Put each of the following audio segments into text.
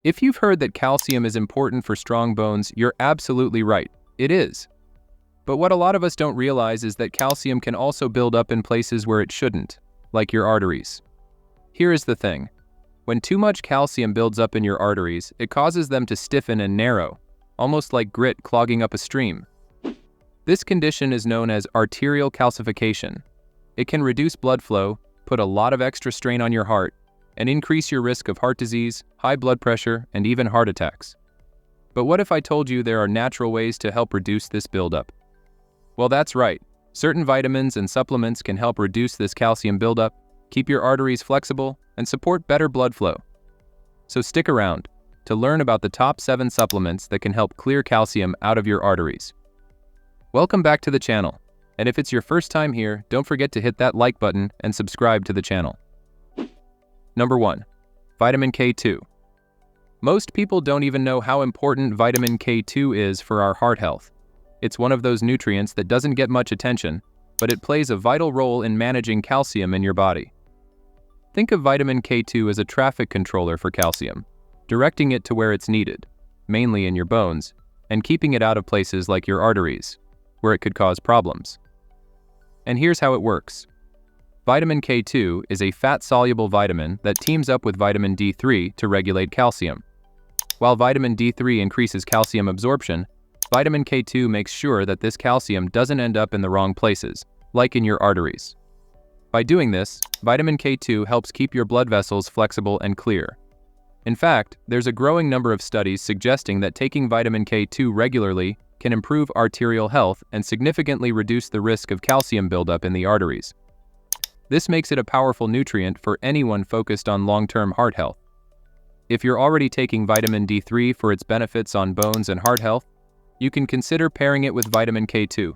If you've heard that calcium is important for strong bones, you're absolutely right. It is. But what a lot of us don't realize is that calcium can also build up in places where it shouldn't, like your arteries. Here is the thing. When too much calcium builds up in your arteries, it causes them to stiffen and narrow, almost like grit clogging up a stream. This condition is known as arterial calcification. It can reduce blood flow, put a lot of extra strain on your heart, and increase your risk of heart disease, high blood pressure, and even heart attacks. But what if I told you there are natural ways to help reduce this buildup? Well, that's right. Certain vitamins and supplements can help reduce this calcium buildup, keep your arteries flexible, and support better blood flow. So stick around to learn about the top 7 supplements that can help clear calcium out of your arteries. Welcome back to the channel, and if it's your first time here, don't forget to hit that like button and subscribe to the channel. Number 1. Vitamin K2. Most people don't even know how important vitamin K2 is for our heart health. It's one of those nutrients that doesn't get much attention, but it plays a vital role in managing calcium in your body. Think of vitamin K2 as a traffic controller for calcium, directing it to where it's needed, mainly in your bones, and keeping it out of places like your arteries, where it could cause problems. And here's how it works. Vitamin K2 is a fat-soluble vitamin that teams up with vitamin D3 to regulate calcium. While vitamin D3 increases calcium absorption, vitamin K2 makes sure that this calcium doesn't end up in the wrong places, like in your arteries. By doing this, vitamin K2 helps keep your blood vessels flexible and clear. In fact, there's a growing number of studies suggesting that taking vitamin K2 regularly can improve arterial health and significantly reduce the risk of calcium buildup in the arteries. This makes it a powerful nutrient for anyone focused on long-term heart health. If you're already taking vitamin D3 for its benefits on bones and heart health, you can consider pairing it with vitamin K2.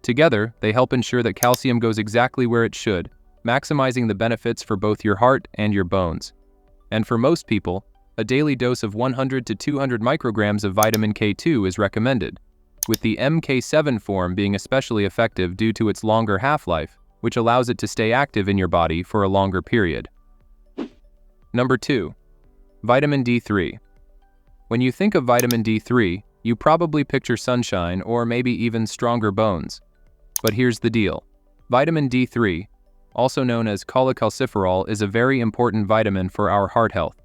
Together, they help ensure that calcium goes exactly where it should, maximizing the benefits for both your heart and your bones. And for most people, a daily dose of 100 to 200 micrograms of vitamin K2 is recommended, with the MK7 form being especially effective due to its longer half-life, which allows it to stay active in your body for a longer period. Number 2. Vitamin D3. When you think of vitamin D3, you probably picture sunshine or maybe even stronger bones. But here's the deal. Vitamin D3, also known as cholecalciferol, is a very important vitamin for our heart health.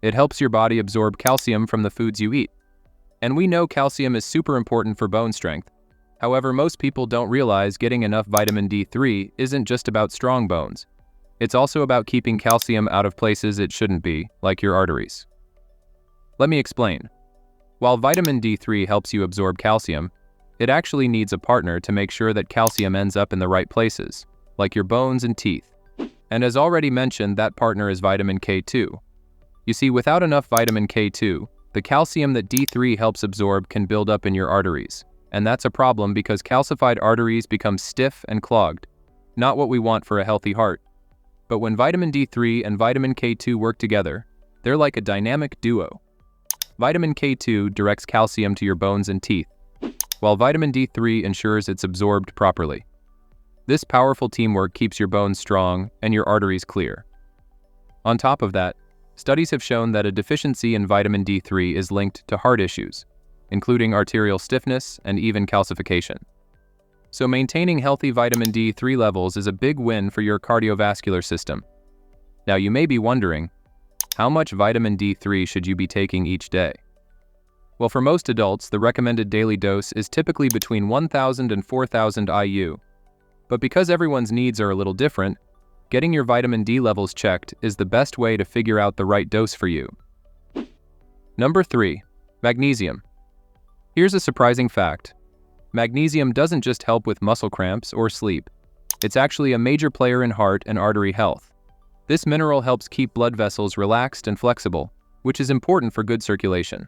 It helps your body absorb calcium from the foods you eat. And we know calcium is super important for bone strength. However, most people don't realize getting enough vitamin D3 isn't just about strong bones. It's also about keeping calcium out of places it shouldn't be, like your arteries. Let me explain. While vitamin D3 helps you absorb calcium, it actually needs a partner to make sure that calcium ends up in the right places, like your bones and teeth. And as already mentioned, that partner is vitamin K2. You see, without enough vitamin K2, the calcium that D3 helps absorb can build up in your arteries. And that's a problem because calcified arteries become stiff and clogged, not what we want for a healthy heart. But when vitamin D3 and vitamin K2 work together, they're like a dynamic duo. Vitamin K2 directs calcium to your bones and teeth, while vitamin D3 ensures it's absorbed properly. This powerful teamwork keeps your bones strong and your arteries clear. On top of that, studies have shown that a deficiency in vitamin D3 is linked to heart issues, including arterial stiffness and even calcification. So maintaining healthy vitamin D3 levels is a big win for your cardiovascular system. Now you may be wondering, how much vitamin D3 should you be taking each day? Well, for most adults, the recommended daily dose is typically between 1,000 and 4,000 IU. But because everyone's needs are a little different, getting your vitamin D levels checked is the best way to figure out the right dose for you. Number 3. Magnesium. Here's a surprising fact. Magnesium doesn't just help with muscle cramps or sleep. It's actually a major player in heart and artery health. This mineral helps keep blood vessels relaxed and flexible, which is important for good circulation.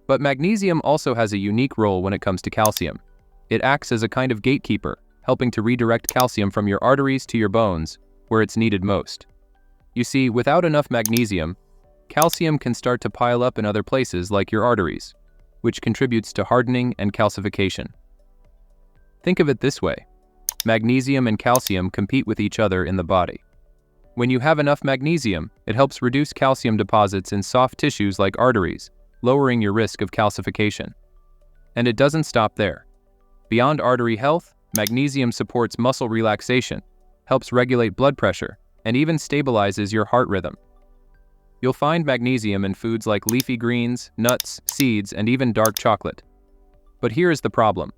But magnesium also has a unique role when it comes to calcium. It acts as a kind of gatekeeper, helping to redirect calcium from your arteries to your bones, where it's needed most. You see, without enough magnesium, calcium can start to pile up in other places like your arteries, which contributes to hardening and calcification. Think of it this way. Magnesium and calcium compete with each other in the body. When you have enough magnesium, it helps reduce calcium deposits in soft tissues like arteries, lowering your risk of calcification. And it doesn't stop there. Beyond artery health, magnesium supports muscle relaxation, helps regulate blood pressure, and even stabilizes your heart rhythm. You'll find magnesium in foods like leafy greens, nuts, seeds, and even dark chocolate. But here is the problem.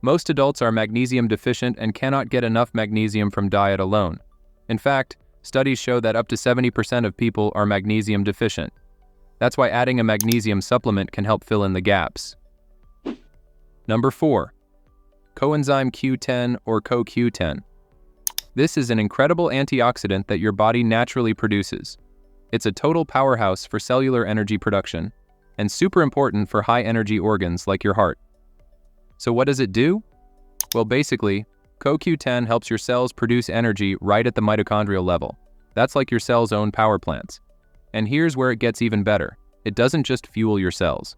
Most adults are magnesium deficient and cannot get enough magnesium from diet alone. In fact, studies show that up to 70% of people are magnesium deficient. That's why adding a magnesium supplement can help fill in the gaps. Number 4. Coenzyme Q10 or CoQ10. This is an incredible antioxidant that your body naturally produces. It's a total powerhouse for cellular energy production and super important for high-energy organs like your heart. So what does it do? Well, basically, CoQ10 helps your cells produce energy right at the mitochondrial level. That's like your cell's own power plants. And here's where it gets even better. It doesn't just fuel your cells.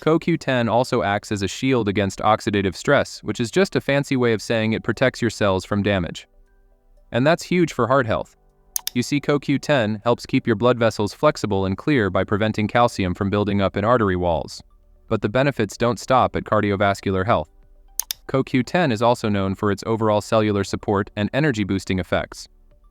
CoQ10 also acts as a shield against oxidative stress, which is just a fancy way of saying it protects your cells from damage. And that's huge for heart health. You see, CoQ10 helps keep your blood vessels flexible and clear by preventing calcium from building up in artery walls. But the benefits don't stop at cardiovascular health. CoQ10 is also known for its overall cellular support and energy-boosting effects.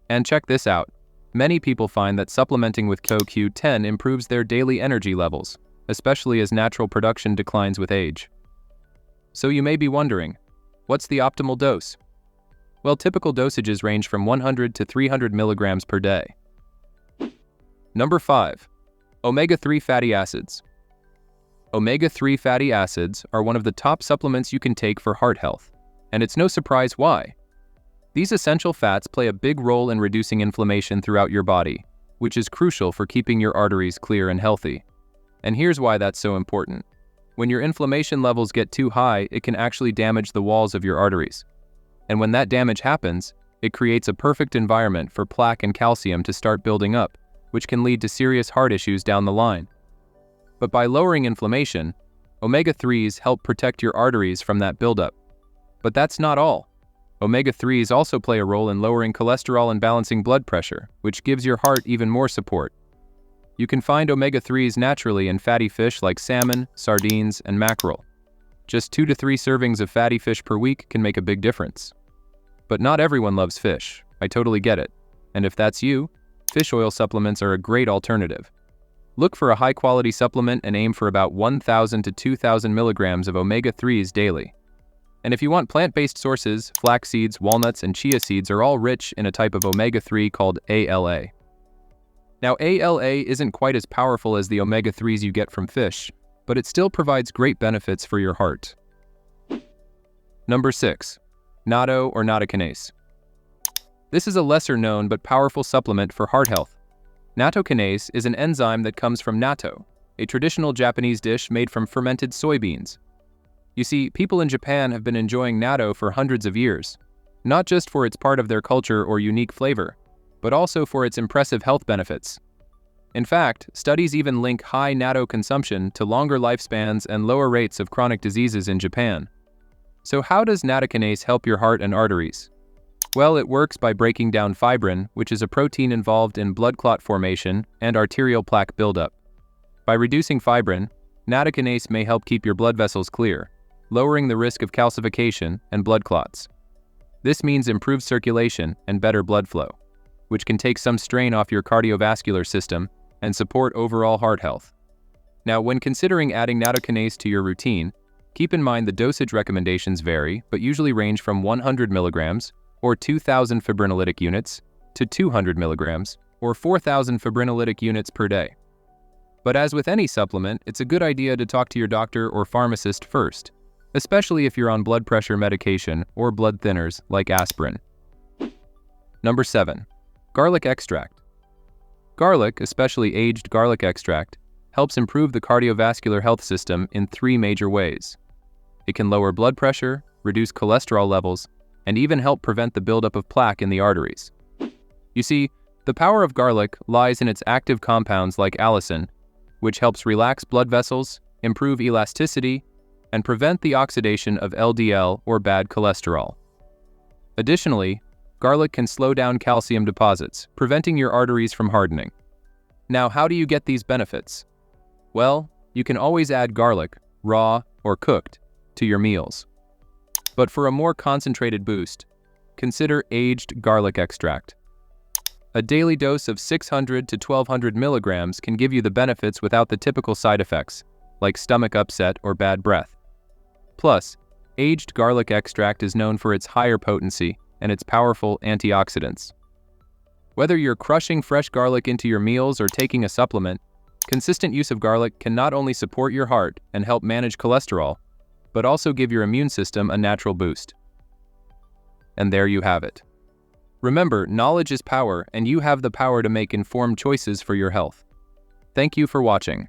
And check this out. Many people find that supplementing with CoQ10 improves their daily energy levels, especially as natural production declines with age. So you may be wondering, what's the optimal dose? Well, typical dosages range from 100 to 300 milligrams per day. Number 5. Omega-3 fatty acids. Omega-3 fatty acids are one of the top supplements you can take for heart health, and it's no surprise why. These essential fats play a big role in reducing inflammation throughout your body, which is crucial for keeping your arteries clear and healthy. And here's why that's so important. When your inflammation levels get too high, it can actually damage the walls of your arteries. And when that damage happens, it creates a perfect environment for plaque and calcium to start building up, which can lead to serious heart issues down the line. But by lowering inflammation, omega-3s help protect your arteries from that buildup. But that's not all. Omega-3s also play a role in lowering cholesterol and balancing blood pressure, which gives your heart even more support. You can find omega-3s naturally in fatty fish like salmon, sardines, and mackerel. Just 2 to 3 servings of fatty fish per week can make a big difference. But not everyone loves fish. I totally get it. And if that's you, fish oil supplements are a great alternative. Look for a high-quality supplement and aim for about 1,000 to 2,000 milligrams of omega-3s daily. And if you want plant-based sources, flax seeds, walnuts, and chia seeds are all rich in a type of omega-3 called ALA. Now, ALA isn't quite as powerful as the omega-3s you get from fish, but it still provides great benefits for your heart. Number 6. Natto or Nattokinase. This is a lesser-known but powerful supplement for heart health. Nattokinase is an enzyme that comes from natto, a traditional Japanese dish made from fermented soybeans. You see, people in Japan have been enjoying natto for hundreds of years, not just for its part of their culture or unique flavor, but also for its impressive health benefits. In fact, studies even link high natto consumption to longer lifespans and lower rates of chronic diseases in Japan. So how does nattokinase help your heart and arteries? Well, it works by breaking down fibrin, which is a protein involved in blood clot formation and arterial plaque buildup. By reducing fibrin, nattokinase may help keep your blood vessels clear, lowering the risk of calcification and blood clots. This means improved circulation and better blood flow, which can take some strain off your cardiovascular system and support overall heart health. Now, when considering adding nattokinase to your routine, keep in mind the dosage recommendations vary, but usually range from 100 milligrams or 2,000 fibrinolytic units to 200 milligrams or 4,000 fibrinolytic units per day. But as with any supplement, it's a good idea to talk to your doctor or pharmacist first, especially if you're on blood pressure medication or blood thinners like aspirin. Number 7. Garlic extract. Garlic, especially aged garlic extract, helps improve the cardiovascular health system in 3 major ways. It can lower blood pressure, reduce cholesterol levels, and even help prevent the buildup of plaque in the arteries. You see, the power of garlic lies in its active compounds like allicin, which helps relax blood vessels, improve elasticity, and prevent the oxidation of LDL or bad cholesterol. Additionally, Garlic can slow down calcium deposits, preventing your arteries from hardening. Now, how do you get these benefits? Well, you can always add garlic, raw or cooked, to your meals. But for a more concentrated boost, consider aged garlic extract. A daily dose of 600 to 1200 milligrams can give you the benefits without the typical side effects, like stomach upset or bad breath. Plus, aged garlic extract is known for its higher potency and its powerful antioxidants. Whether you're crushing fresh garlic into your meals or taking a supplement, consistent use of garlic can not only support your heart and help manage cholesterol, but also give your immune system a natural boost. And there you have it. Remember, knowledge is power, and you have the power to make informed choices for your health. Thank you for watching.